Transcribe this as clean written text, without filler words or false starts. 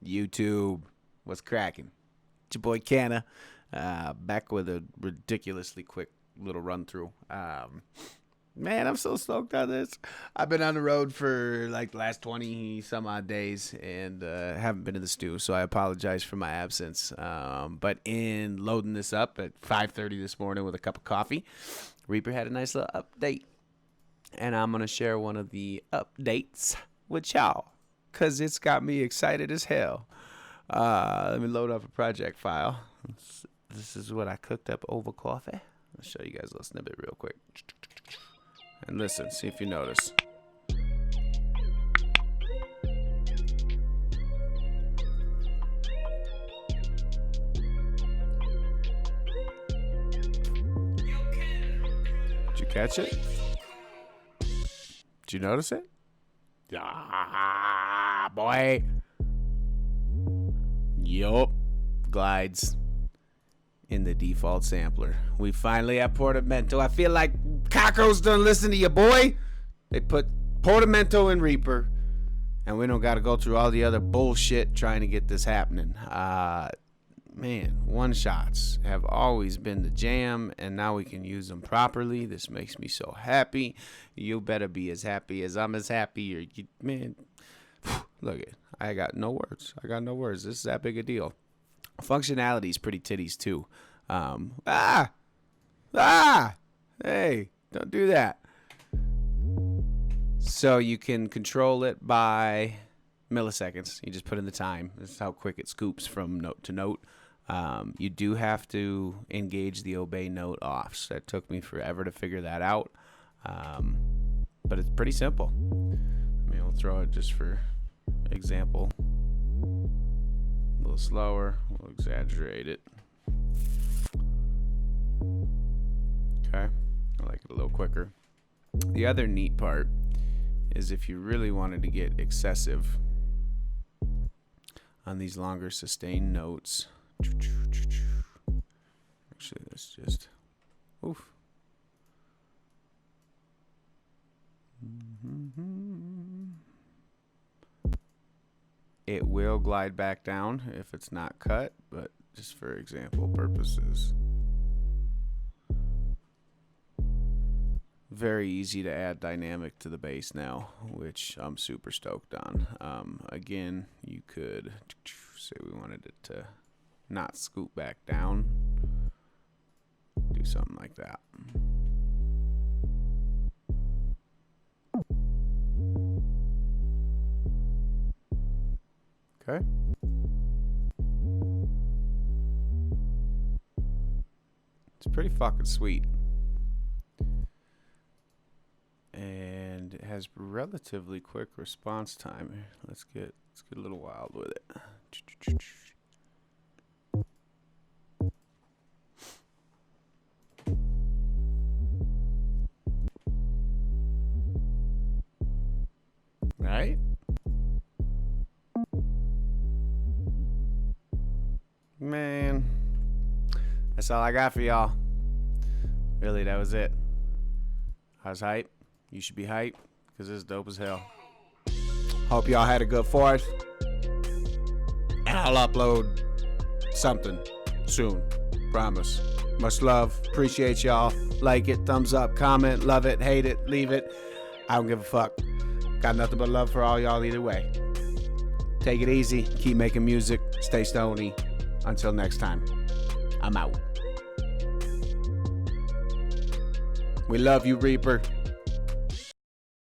YouTube, what's cracking? It's your boy Canna, back with a ridiculously quick little run through. Man, I'm so stoked on this. I've been on the road for like the last 20 some odd days and haven't been to the stew, so I apologize for my absence. But in loading this up at 5:30 this morning with a cup of coffee, Reaper had a nice little update. And I'm going to share one of the updates with y'all because it's got me excited as hell. Let me load up a project file. This is what I cooked up over coffee. I'll show you guys a little snippet real quick. And listen, see if you notice. Did you catch it? Did you notice it? Yeah, boy. Yup. Glides in the default sampler. We finally have Portamento. I feel like Cocos done listen to you, boy. They put Portamento in Reaper, and we don't got to go through all the other bullshit trying to get this happening. Man, one-shots have always been the jam, and now we can use them properly. This makes me so happy. You better be as happy as I'm as happy. Or man, look it. I got no words. This is that big a deal. Functionality is pretty titties, too. Hey, don't do that. So you can control it by milliseconds. You just put in the time. This is how quick it scoops from note to note. You do have to engage the obey note offs. That took me forever to figure that out. But it's pretty simple. I mean, we'll throw it just for example. A little slower. We'll exaggerate it. Okay. I like it a little quicker. The other neat part is if you really wanted to get excessive on these longer sustained notes. Actually, that's just oof. It will glide back down if it's not cut, but just for example purposes. Very easy to add dynamic to the bass now, which I'm super stoked on. Again, you could say we wanted it to not scoot back down. Do something like that. Okay. It's pretty fucking sweet. And it has relatively quick response time. Let's get a little wild with it. Right? Man, that's all I got for y'all. Really, that was it. I was hype. You should be hype because it's dope as hell. Hope y'all had a good 4th. And I'll upload something soon. Promise. Much love. Appreciate y'all. Like it, thumbs up, comment, love it, hate it, leave it. I don't give a fuck. Got nothing but love for all y'all either way. Take it easy. Keep making music. Stay stony. Until next time, I'm out. We love you, Reaper.